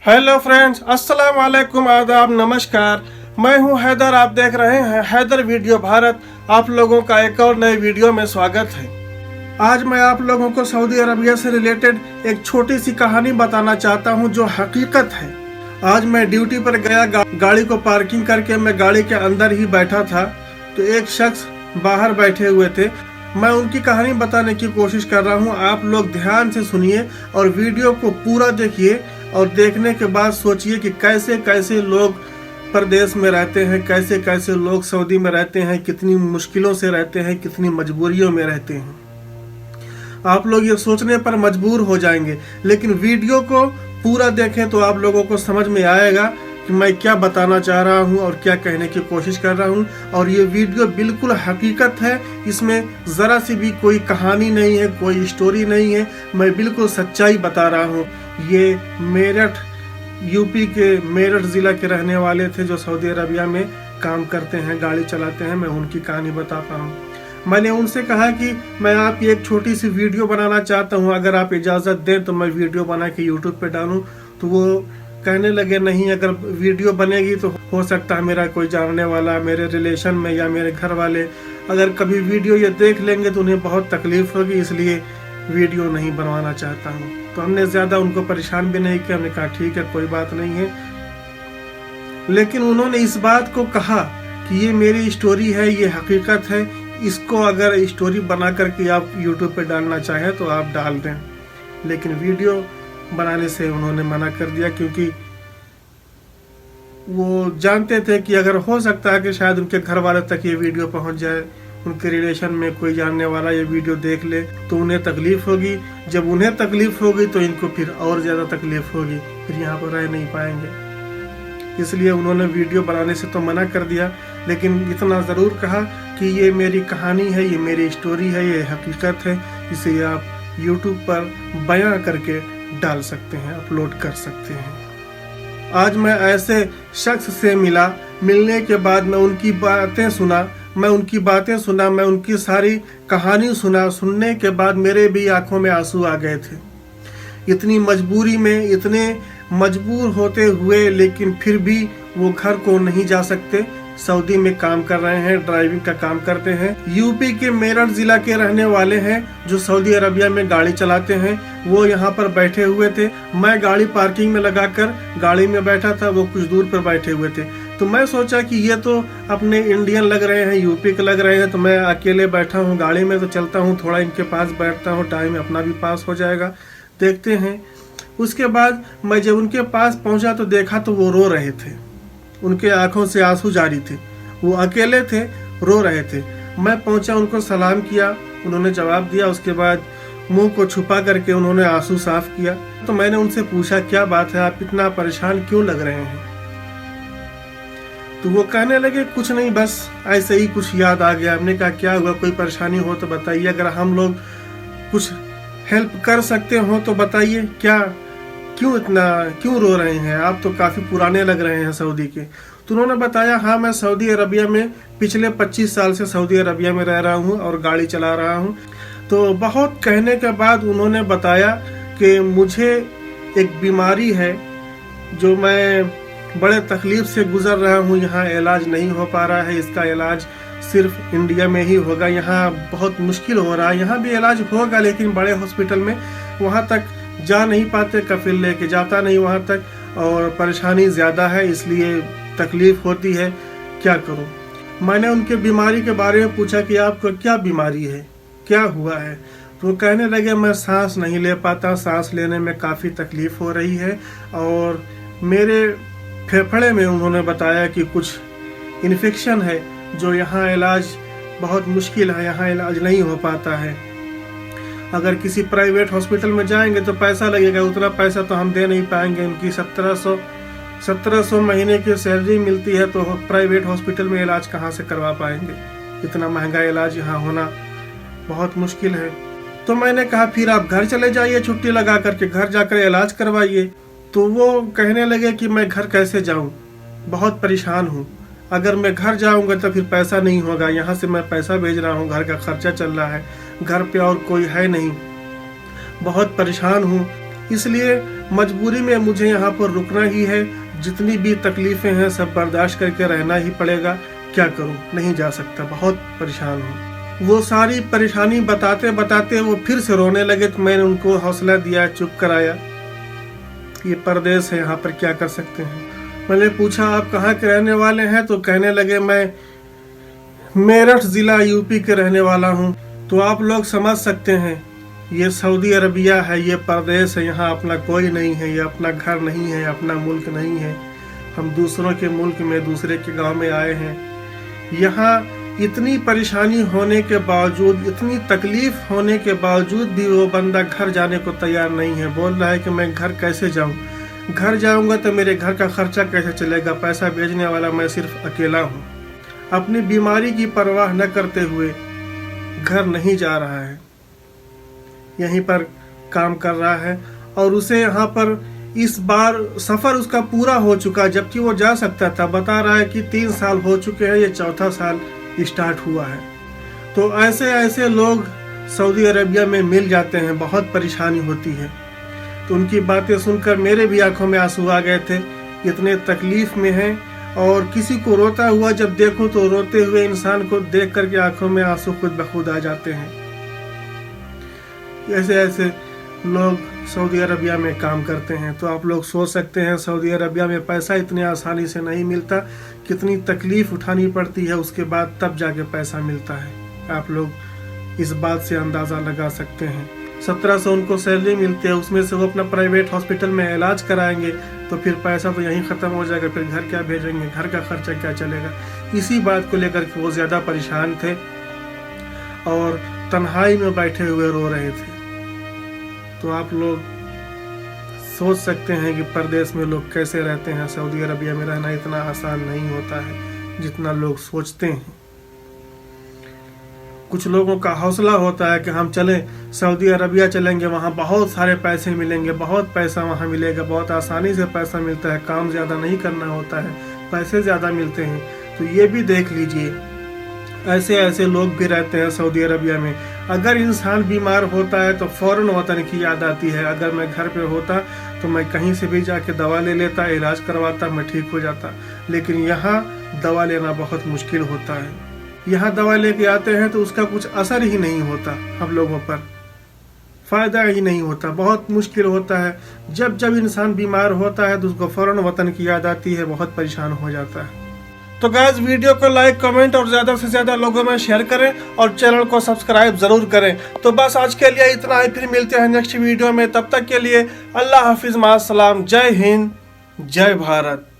Hello friends, अस्सलाम वालेकुम, आदाब, नमस्कार। मैं हूं हैदर। आप देख रहे हैं हैदर वीडियो भारत। आप लोगों का एक और नए वीडियो में स्वागत है। आज मैं आप लोगों को सऊदी अरबिया से रिलेटेड एक छोटी सी कहानी बताना चाहता हूं जो हकीकत है। आज मैं ड्यूटी पर गया, गाड़ी को पार्किंग करके मैं गाड़ी के अंदर ही बैठा था तो एक शख्स बाहर बैठे हुए थे। मैं उनकी कहानी बताने की कोशिश कर रहा हूं। आप लोग ध्यान से सुनिए और वीडियो को पूरा देखिए और देखने के बाद सोचिए कि कैसे कैसे लोग परदेश में रहते हैं, कैसे कैसे लोग सऊदी में रहते हैं, कितनी मुश्किलों से रहते हैं, कितनी मजबूरियों में रहते हैं। आप लोग ये सोचने पर मजबूर हो जाएंगे, लेकिन वीडियो को पूरा देखें तो आप लोगों को समझ में आएगा कि मैं क्या बताना चाह रहा हूँ और क्या कहने की कोशिश कर रहा हूँ। और ये वीडियो बिल्कुल हकीकत है, इसमें ज़रा सी भी कोई कहानी नहीं है, कोई स्टोरी नहीं है। मैं बिल्कुल सच्चाई बता रहा हूँ। ये मेरठ, यूपी के मेरठ ज़िला के रहने वाले थे जो सऊदी अरबिया में काम करते हैं, गाड़ी चलाते हैं। मैं उनकी कहानी बताता हूँ। मैंने उनसे कहा कि मैं आपकी एक छोटी सी वीडियो बनाना चाहता हूँ, अगर आप इजाज़त दें तो मैं वीडियो बना के यूट्यूब पे डालूँ। तो वो कहने लगे, नहीं, अगर वीडियो बनेगी तो हो सकता है मेरा कोई जानने वाला मेरे रिलेशन में या मेरे घर वाले अगर कभी वीडियो ये देख लेंगे तो उन्हें बहुत तकलीफ होगी, इसलिए वीडियो नहीं बनवाना चाहता हूँ। तो हमने ज़्यादा उनको परेशान भी नहीं किया। हमने कहा ठीक है, कोई बात नहीं है। लेकिन उन्होंने इस बात को कहा कि ये मेरी स्टोरी है, ये हकीकत है, इसको अगर स्टोरी बना करके आप यूट्यूब पे डालना चाहें तो आप डाल दें। लेकिन वीडियो बनाने से उन्होंने मना कर दिया, क्योंकि वो जानते थे कि अगर हो सकता है कि शायद उनके घर वाले तक ये वीडियो पहुंच जाए, उनके रिलेशन में कोई जानने वाला ये वीडियो देख ले तो उन्हें तकलीफ होगी। जब उन्हें तकलीफ होगी तो इनको फिर और ज़्यादा तकलीफ होगी, फिर यहाँ पर रह नहीं पाएंगे। इसलिए उन्होंने वीडियो बनाने से तो मना कर दिया, लेकिन इतना ज़रूर कहा कि ये मेरी कहानी है, ये मेरी स्टोरी है, ये हकीकत है, इसे आप यूट्यूब पर बयां करके डाल सकते हैं, अपलोड कर सकते हैं। आज मैं ऐसे शख्स से मिला, मिलने के बाद मैं उनकी बातें सुना, मैं उनकी सारी कहानी सुना। सुनने के बाद मेरे भी आंखों में आंसू आ गए थे। इतनी मजबूरी में, इतने मजबूर होते हुए, लेकिन फिर भी वो घर को नहीं जा सकते। सऊदी में काम कर रहे हैं, ड्राइविंग का काम करते हैं। यूपी के मेरठ जिला के रहने वाले हैं जो सऊदी अरबिया में गाड़ी चलाते हैं। वो यहाँ पर बैठे हुए थे। मैं गाड़ी पार्किंग में लगाकर गाड़ी में बैठा था, वो कुछ दूर पर बैठे हुए थे। तो मैं सोचा कि ये तो अपने इंडियन लग रहे हैं, यूपी के लग रहे हैं, तो मैं अकेले बैठा हूँ गाड़ी में, तो चलता हूँ थोड़ा इनके पास बैठता हूँ, टाइम अपना भी पास हो जाएगा, देखते हैं। उसके बाद मैं जब उनके पास पहुँचा तो देखा तो वो रो रहे थे, उनके आंखों से आंसू जारी थे, वो अकेले थे, रो रहे थे। मैं पहुंचा, उनको सलाम किया, उन्होंने जवाब दिया। उसके बाद मुंह को छुपा करके उन्होंने आंसू साफ किया। तो मैंने उनसे पूछा, क्या बात है, आप इतना परेशान क्यों लग रहे हैं? तो वो कहने लगे, कुछ नहीं, बस ऐसे ही कुछ याद आ गया। हमने कहा क्या हुआ, कोई परेशानी हो तो बताइए, अगर हम लोग कुछ हेल्प कर सकते हो तो बताइए, क्या क्यों रो रहे हैं, आप तो काफ़ी पुराने लग रहे हैं सऊदी के। तो उन्होंने बताया, हाँ, मैं सऊदी अरबिया में पिछले 25 साल से सऊदी अरबिया में रह रहा हूँ और गाड़ी चला रहा हूँ। तो बहुत कहने के बाद उन्होंने बताया कि मुझे एक बीमारी है जो मैं बड़े तकलीफ से गुजर रहा हूँ, यहाँ इलाज नहीं हो पा रहा है, इसका इलाज सिर्फ इंडिया में ही होगा, यहाँ बहुत मुश्किल हो रहा है। यहाँ भी इलाज होगा लेकिन बड़े हॉस्पिटल में, वहाँ तक जा नहीं पाते, कफिल लेके जाता नहीं वहाँ तक, और परेशानी ज़्यादा है, इसलिए तकलीफ़ होती है, क्या करूँ। मैंने उनके बीमारी के बारे में पूछा कि आपको क्या बीमारी है, क्या हुआ है? तो वो कहने लगे, मैं सांस नहीं ले पाता, सांस लेने में काफ़ी तकलीफ़ हो रही है, और मेरे फेफड़े में उन्होंने बताया कि कुछ इन्फेक्शन है जो यहाँ इलाज बहुत मुश्किल है, यहाँ इलाज नहीं हो पाता है। अगर किसी प्राइवेट हॉस्पिटल में जाएंगे तो पैसा लगेगा, उतना पैसा तो हम दे नहीं पाएंगे। उनकी 1700 महीने की सैलरी मिलती है, तो प्राइवेट हॉस्पिटल में इलाज कहाँ से करवा पाएंगे? इतना महंगा इलाज यहाँ होना बहुत मुश्किल है। तो मैंने कहा फिर आप घर चले जाइए, छुट्टी लगा करके घर जाकर इलाज करवाइए। तो वो कहने लगे कि मैं घर कैसे जाऊँ, बहुत परेशान हूँ, अगर मैं घर जाऊँगा तो फिर पैसा नहीं होगा, यहाँ से मैं पैसा भेज रहा हूँ, घर का खर्चा चल रहा है, घर पे और कोई है नहीं, बहुत परेशान हूँ, इसलिए मजबूरी में मुझे यहाँ पर रुकना ही है। जितनी भी तकलीफें हैं सब बर्दाश्त करके रहना ही पड़ेगा। क्या करूँ, नहीं जा सकता, बहुत परेशान हूँ। वो सारी परेशानी बताते बताते वो फिर से रोने लगे तो मैंने उनको हौसला दिया, चुप कराया। ये परदेश है, यहाँ पर क्या कर सकते हैं। मैंने पूछा आप कहाँ के रहने वाले हैं, तो कहने लगे मैं मेरठ ज़िला यूपी के रहने वाला हूँ। तो आप लोग समझ सकते हैं ये सऊदी अरबिया है, ये परदेश है, यहाँ अपना कोई नहीं है, ये अपना घर नहीं है, अपना मुल्क नहीं है। हम दूसरों के मुल्क में, दूसरे के गांव में आए हैं। यहाँ इतनी परेशानी होने के बावजूद, इतनी तकलीफ होने के बावजूद भी वो बंदा घर जाने को तैयार नहीं है। बोल रहा है कि मैं घर कैसे जाऊँ, घर जाऊँगा तो मेरे घर का खर्चा कैसे चलेगा, पैसा भेजने वाला मैं सिर्फ अकेला हूँ। अपनी बीमारी की परवाह न करते हुए घर नहीं जा रहा है, यहीं पर काम कर रहा है। और उसे यहाँ पर इस बार सफ़र उसका पूरा हो चुका, जबकि वो जा सकता था। बता रहा है कि 3 साल हो चुके हैं, ये 4था साल स्टार्ट हुआ है। तो ऐसे ऐसे लोग सऊदी अरबिया में मिल जाते हैं, बहुत परेशानी होती है। तो उनकी बातें सुनकर मेरे भी आंखों में आंसू आ गए थे। इतने तकलीफ में हैं, और किसी को रोता हुआ जब देखूं तो रोते हुए इंसान को देख करके आंखों में आंसू खुद ब खुद आ जाते हैं। ऐसे ऐसे लोग सऊदी अरबिया में काम करते हैं। तो आप लोग सोच सकते हैं सऊदी अरबिया में पैसा इतने आसानी से नहीं मिलता, कितनी तकलीफ उठानी पड़ती है, उसके बाद तब जाके पैसा मिलता है। आप लोग इस बात से अंदाज़ा लगा सकते हैं। 1700 उनको सैलरी मिलती है, उसमें से वो अपना प्राइवेट हॉस्पिटल में इलाज कराएंगे तो फिर पैसा तो यहीं ख़त्म हो जाएगा। फिर घर क्या भेजेंगे, घर का खर्चा क्या चलेगा। इसी बात को लेकर के वो ज़्यादा परेशान थे और तन्हाई में बैठे हुए रो रहे थे। तो आप लोग सोच सकते हैं कि परदेश में लोग कैसे रहते हैं। सऊदी अरबिया में रहना इतना आसान नहीं होता है जितना लोग सोचते हैं। कुछ लोगों का हौसला होता है कि हम चलें सऊदी अरबिया, चलेंगे, वहाँ बहुत सारे पैसे मिलेंगे, बहुत पैसा वहाँ मिलेगा, बहुत आसानी से पैसा मिलता है, काम ज़्यादा नहीं करना होता है, पैसे ज़्यादा मिलते हैं। तो ये भी देख लीजिए, ऐसे ऐसे लोग भी रहते हैं सऊदी अरबिया में। अगर इंसान बीमार होता है तो फ़ौरन वतन की याद आती है। अगर मैं घर पे होता तो मैं कहीं से भी जाके दवा ले लेता, इलाज करवाता, मैं ठीक हो जाता। लेकिन यहाँ दवा लेना बहुत मुश्किल होता है। यहाँ दवा लेके आते हैं तो उसका कुछ असर ही नहीं होता, हम लोगों पर फ़ायदा ही नहीं होता, बहुत मुश्किल होता है। जब जब इंसान बीमार होता है तो उसको फ़ौरन वतन की याद आती है, बहुत परेशान हो जाता है। तो गाइस वीडियो को लाइक, कमेंट और ज़्यादा से ज़्यादा लोगों में शेयर करें और चैनल को सब्सक्राइब ज़रूर करें। तो बस आज के लिए इतना ही, फिर मिलते हैं नेक्स्ट वीडियो में। तब तक के लिए अल्लाह हाफिज़, मास्सलाम, जय हिंद, जय भारत।